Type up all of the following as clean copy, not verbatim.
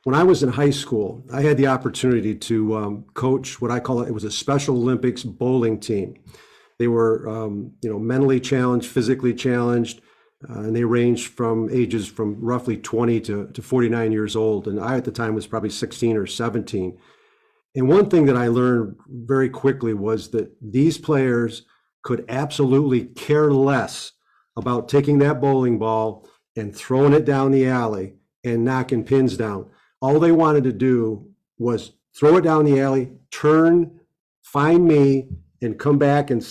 when I was in high school, I had the opportunity to coach what I call it was a Special Olympics bowling team. They were, mentally challenged, physically challenged, and they ranged from ages from roughly 20 to 49 years old. And I, at the time, was probably 16 or 17. And one thing that I learned very quickly was that these players could absolutely care less about taking that bowling ball and throwing it down the alley and knocking pins down. All they wanted to do was throw it down the alley, turn, find me, and come back and,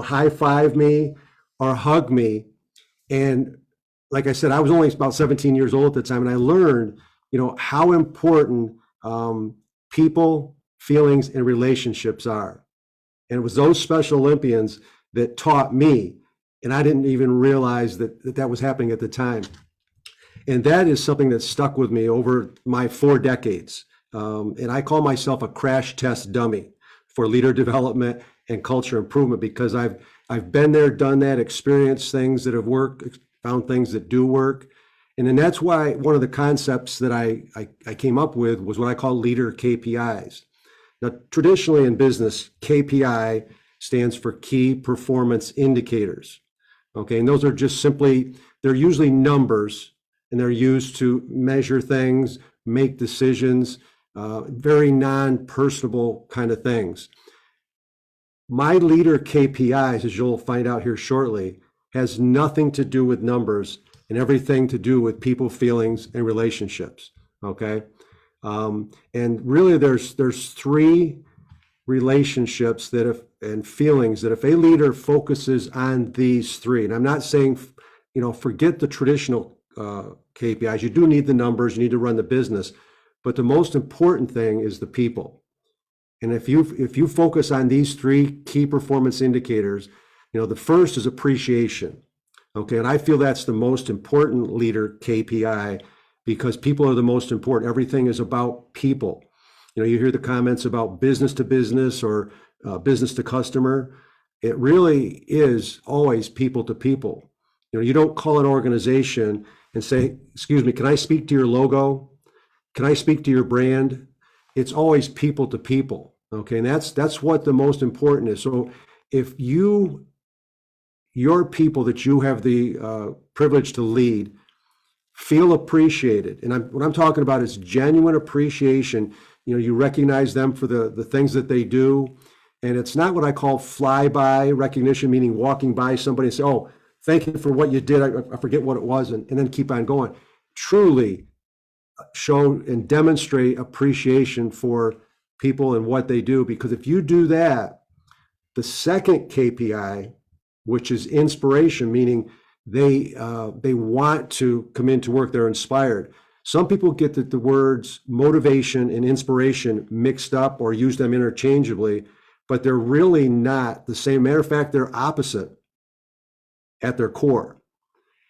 high five me or hug me. And like I said, I was only about 17 years old at the time, and I learned, how important people, feelings, and relationships are. And it was those Special Olympians that taught me, and I didn't even realize that was happening at the time. And that is something that stuck with me over my 4 decades. And I call myself a crash test dummy for leader development and culture improvement, because I've been there, done that, experienced things that have worked, found things that do work. And then that's why one of the concepts that I came up with was what I call leader KPIs. Now, traditionally in business, KPI stands for key performance indicators. Okay, and those are just simply, they're usually numbers, and they're used to measure things, make decisions, very non-personable kind of things. My leader KPIs, as you'll find out here shortly, has nothing to do with numbers and everything to do with people, feelings, and relationships. Okay, and really, there's 3 relationships and feelings that if a leader focuses on these 3, and I'm not saying, forget the traditional KPIs. You do need the numbers, you need to run the business, but the most important thing is the people. And if you focus on these 3 key performance indicators, the first is appreciation. Okay, and I feel that's the most important leader KPI, because people are the most important. Everything is about people. You hear the comments about business to business or business to customer. It really is always people to people. You don't call an organization and say, excuse me, can I speak to your logo? Can I speak to your brand? It's always people to people. Okay, and that's what the most important is. So if your people that you have the privilege to lead feel appreciated, and what I'm talking about is genuine appreciation. You recognize them for the things that they do, and it's not what I call flyby recognition, meaning walking by somebody and say, oh, thank you for what you did. I forget what it was, and then keep on going. Truly show and demonstrate appreciation for people and what they do, because if you do that, the second KPI, which is inspiration, meaning they want to come into work, they're inspired. Some people get the words motivation and inspiration mixed up or use them interchangeably, but they're really not the same. Matter of fact, they're opposite at their core.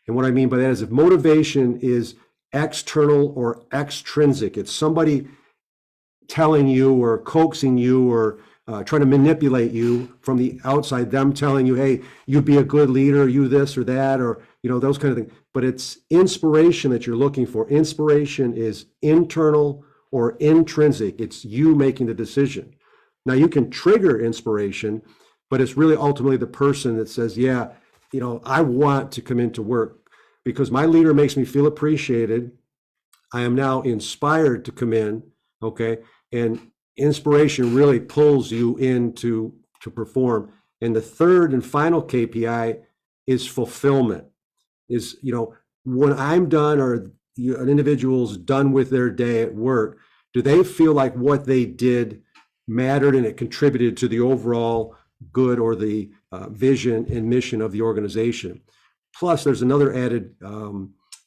And what I mean by that is, if motivation is external or extrinsic, it's somebody telling you or coaxing you or trying to manipulate you from the outside, them telling you, hey, you'd be a good leader, you this or that, or those kind of things. But it's inspiration that you're looking for. Inspiration is internal or intrinsic. It's you making the decision. Now, you can trigger inspiration, but it's really ultimately the person that says, yeah, I want to come into work because my leader makes me feel appreciated. I am now inspired to come in, okay? And inspiration really pulls you in to perform. And the third and final KPI is fulfillment. Is, when I'm done or an individual's done with their day at work, do they feel like what they did mattered and it contributed to the overall good or the vision and mission of the organization? Plus, there's another added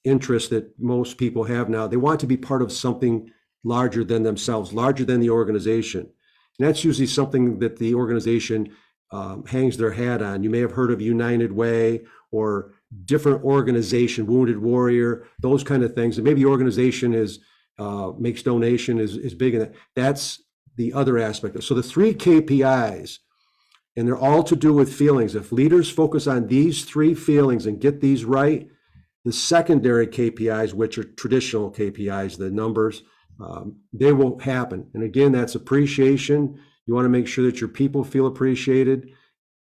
interest that most people have now. They want to be part of something larger than themselves, larger than the organization. And that's usually something that the organization hangs their hat on. You may have heard of United Way or different organization, Wounded Warrior, those kind of things. And maybe the organization makes donation, is big in that. That's the other aspect. So the 3 KPIs, and they're all to do with feelings. If leaders focus on these 3 feelings and get these right, the secondary KPIs, which are traditional KPIs, the numbers, they will happen. And again, that's appreciation. You want to make sure that your people feel appreciated.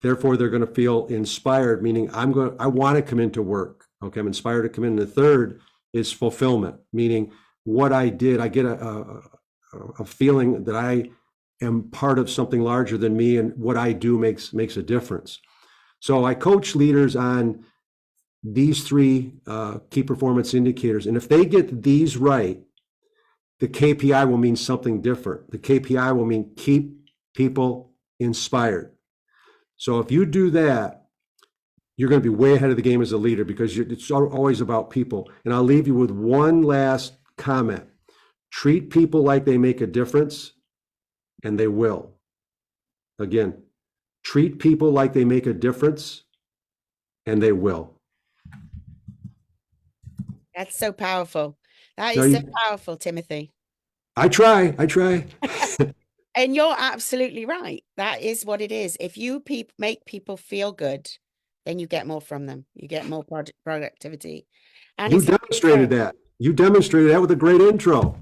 Therefore, they're going to feel inspired, meaning I want to come into work. Okay, I'm inspired to come in. The third is fulfillment, meaning what I did, I get a feeling that I am part of something larger than me, and what I do makes a difference. So I coach leaders on these three key performance indicators. And if they get these right, the KPI will mean something different. The KPI will mean keep people inspired. So if you do that, you're going to be way ahead of the game as a leader, because it's always about people. And I'll leave you with one last comment. Treat people like they make a difference, and they will. Again, treat people like they make a difference, and they will. That's so powerful. That is so powerful, Timothy. I try. And you're absolutely right. That is what it is. If you make people feel good, then you get more from them. You get more productivity. And you demonstrated that. You demonstrated that with a great intro.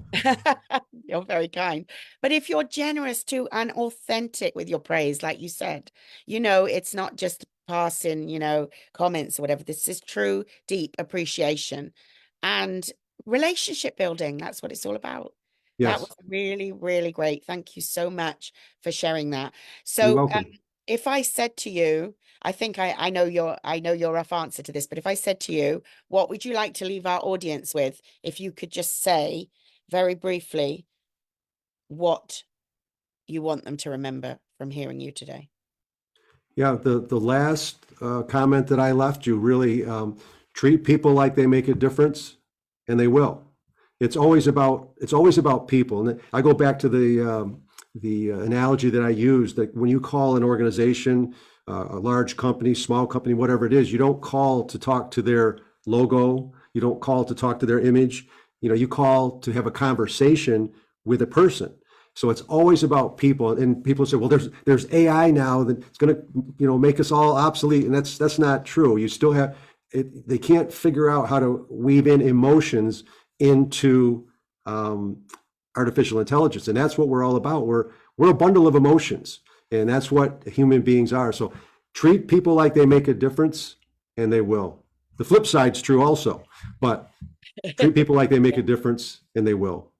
You're very kind. But if you're generous too and authentic with your praise, like you said, it's not just passing, comments or whatever. This is true, deep appreciation and relationship building. That's what it's all about. Yes. That was really, really great. Thank you so much for sharing that. You're So welcome. if I said to you, I think I know your rough answer to this, but if I said to you, what would you like to leave our audience with? If you could just say very briefly what you want them to remember from hearing you today. Yeah, the last comment that I left you, really treat people like they make a difference, and they will. It's always about people. And I go back to the analogy that I used, that when you call an organization, a large company, small company, whatever it is, you don't call to talk to their logo. You don't call to talk to their image. You call to have a conversation with a person. So it's always about people. And people say, well, there's AI now that's going to, make us all obsolete. And that's not true. You still have it. They can't figure out how to weave in emotions into artificial intelligence. And that's what we're all about. We're a bundle of emotions, and that's what human beings are. So treat people like they make a difference, and they will. The flip side's true also, but treat people like they make a difference, and they will.